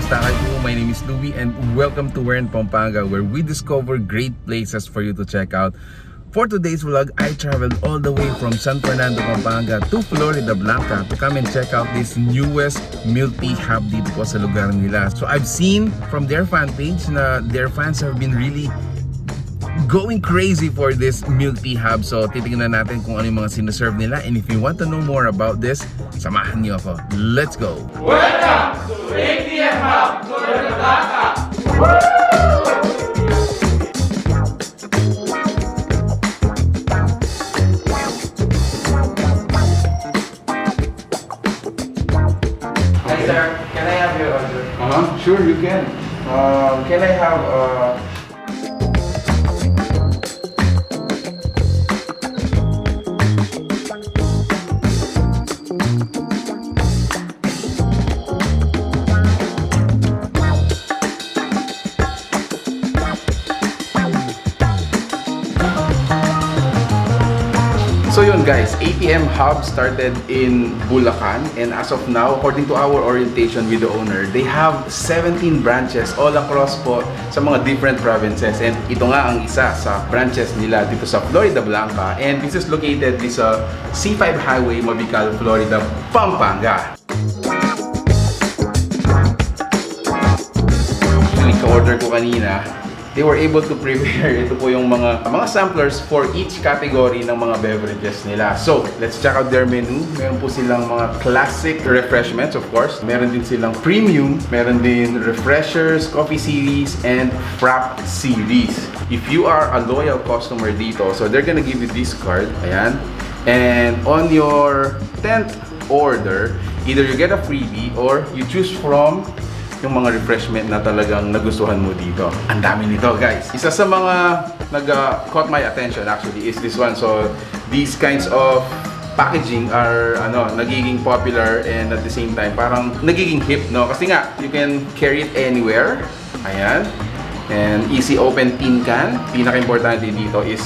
kamusta kayo? My name is Louie and welcome to Pampanga, where we discover great places for you to check out. For today's vlog, I traveled all the way from San Fernando, Pampanga to Floridablanca to come and check out this newest milk tea hub dito po sa lugar nila. So I've seen from their fan page na their fans have been really going crazy for this milk tea hub. So titingnan natin kung ano yung mga sinaserve nila, and if you want to know more about this, samahan niyo ako. Let's go! Welcome to ATM Hub, Floridablanca! Hi sir, can I have your order? Sure, you can. Can I have So yun guys, ATM Hub started in Bulacan, and as of now, according to our orientation with the owner, they have 17 branches all across po sa mga different provinces, and ito nga ang isa sa branches nila dito sa Floridablanca, and this is located sa C5 Highway, Mabical, Florida, Pampanga. Actually, ka-order ko kanina, they were able to prepare ito po yung mga samplers for each category ng mga beverages nila. So, let's check out their menu. Meron po silang mga classic refreshments, of course. Meron din silang premium. Meron din refreshers, coffee series, and frap series. If you are a loyal customer dito, so they're gonna give you this card. Ayan. And on your 10th order, either you get a freebie or you choose from yung mga refreshment na talagang nagustuhan mo dito. Ang dami nito guys. Isa sa mga caught my attention actually is this one. So these kinds of packaging are nagiging popular, and at the same time parang nagiging hip, no? Kasi nga you can carry it anywhere. Ayan. And easy open tin can. Pinaka-importante dito is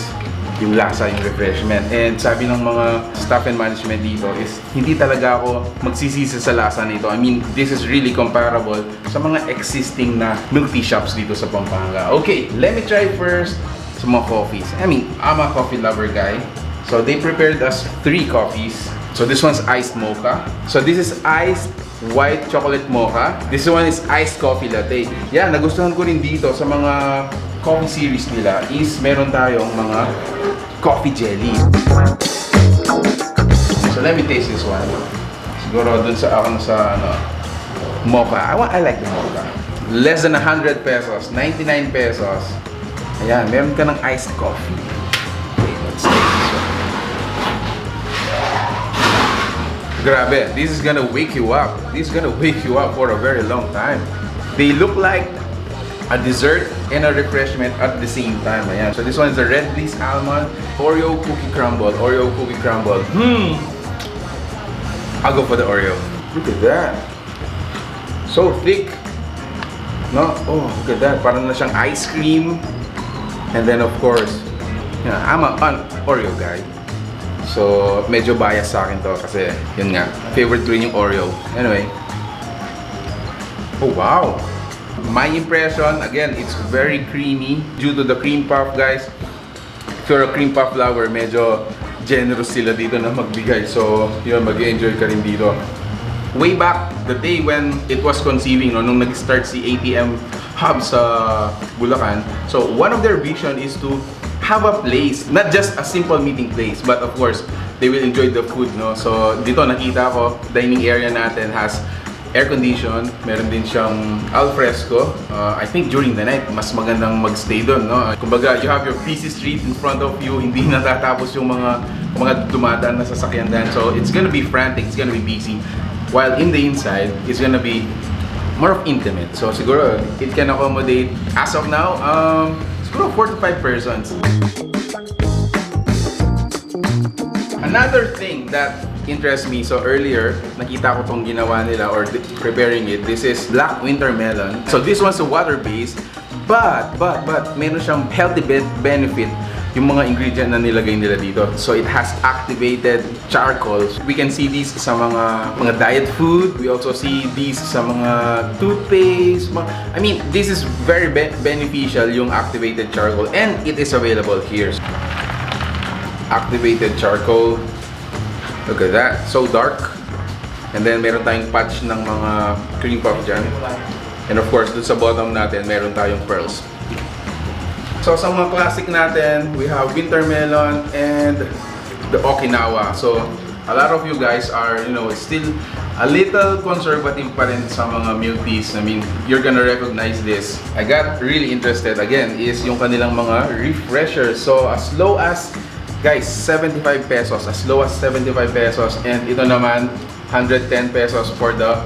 yung lasa, yung refreshment. And sabi ng mga staff and management dito is hindi talaga ako magsisisi sa lasa nito. I mean, this is really comparable sa mga existing na milk tea shops dito sa Pampanga. Okay, let me try first sa mga coffees. I mean, I'm a coffee lover guy. So they prepared us 3 coffees. So this one's iced mocha. So this is iced white chocolate mocha. This one is iced coffee latte. Yeah, nagustuhan ko rin dito sa mga coffee series nila is meron tayong mga coffee jelly. So let me taste this one. Siguro dun sa mocha. I like the mocha. Less than 100 pesos, 99 pesos. Ayan, meron ka ng iced coffee. Okay, let's taste this one. Grabe, this is gonna wake you up. This is gonna wake you up for a very long time. They look like a dessert and a refreshment at the same time. Ayan. So this one is the Red Bliss Almond Oreo Cookie Crumble. Oreo Cookie Crumble. I'll go for the Oreo. Look at that. So thick. No? Oh, look at that. Parang na siyang ice cream. And then of course, yeah, I'm an Oreo guy. So medyo bias sa akin to kasi yun nga, favorite ko rin yung Oreo. Anyway. Oh wow. My impression, again, it's very creamy due to the cream puff, guys. If you're a cream puff lover, medyo generous sila dito na magbigay. So, yun, mag-enjoy ka rin dito. Way back the day when it was conceiving, nung nag-start si ATM Hub sa Bulacan, so one of their vision is to have a place, not just a simple meeting place, but of course, they will enjoy the food, no? So, dito nakita ko, dining area natin has air condition, meron din siyang al fresco. I think during the night, mas magandang magstay doon, no? Kumbaga, you have your busy street in front of you, hindi natatapos yung mga dumadaan na sasakyan dyan. So, it's gonna be frantic, it's gonna be busy. While in the inside, it's gonna be more of intimate. So, siguro, it can accommodate, as of now, siguro 4 to 5 persons. Another thing that interests me, so earlier, nakita ko tong ginawa nila or preparing it. This is black winter melon. So this one's a water-based, but meron siyang healthy benefit yung mga ingredient na nilagay nila dito. So it has activated charcoal. We can see these sa mga diet food. We also see these sa mga toothpaste. I mean, this is very beneficial yung activated charcoal, and it is available here. Activated charcoal. Look at that, so dark. And then meron tayong patch ng mga cream puff dyan. And of course, dun sa bottom natin, meron tayong pearls. So sa mga classic natin, we have winter melon and the Okinawa. So a lot of you guys are, you know, still a little conservative pa rin sa mga milk teas. I mean, you're gonna recognize this. I got really interested again is yung kanilang mga refreshers. So as low as, guys, 75 pesos. As low as 75 pesos. And ito naman, 110 pesos for the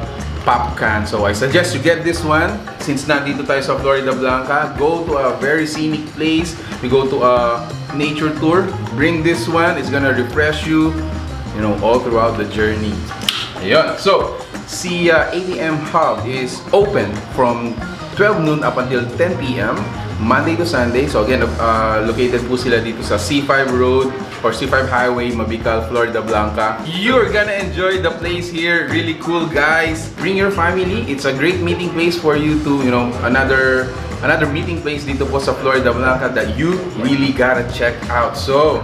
pop can. So I suggest you get this one. Since nandito tayo sa Floridablanca, go to a very scenic place. You go to a nature tour. Bring this one. It's gonna refresh you, you know, all throughout the journey. Ayun. So, si ATM Hub is open from 12 noon up until 10 p.m. Monday to Sunday. So again, located po sila dito sa C5 Road or C5 Highway, Mabical, Floridablanca. You're gonna enjoy the place here. Really cool, guys. Bring your family. It's a great meeting place for you to, you know, another meeting place dito po sa Floridablanca that you really gotta check out. So,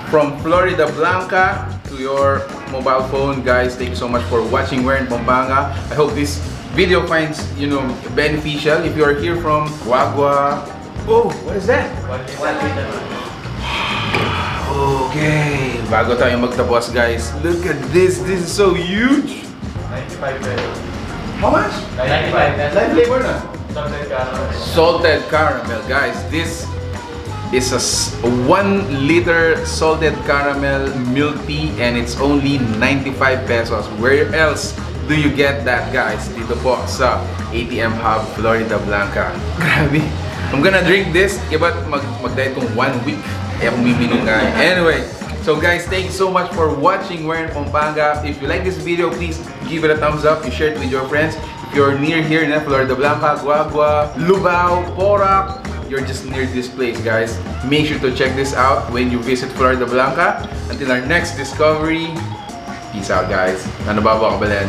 from Floridablanca to your mobile phone, guys, thank you so much for watching Where in Pampanga. I hope this video finds, you know, beneficial. If you are here from Guagua, oh, what is that? Okay, bago tayo magtapos, guys, look at this. This is so huge. 95 pesos. How much? 95 pesos. Live flavor na. Salted caramel. Salted caramel, guys. This is a 1 liter salted caramel milk tea, and it's only 95 pesos. Where else do you get that, guys? Dito po sa ATM Hub, Floridablanca. Grabe. I'm gonna drink this. Iba't mag-diet kong 1 week. Kaya kung bibinong ka. Anyway, so guys, thank you so much for watching Where in Pampanga. If you like this video, please give it a thumbs up. You share it with your friends. If you're near here in Floridablanca, Guagua, Lubao, Porac, you're just near this place, guys. Make sure to check this out when you visit Floridablanca. Until our next discovery, peace out, guys. Ano ba, Kabalan?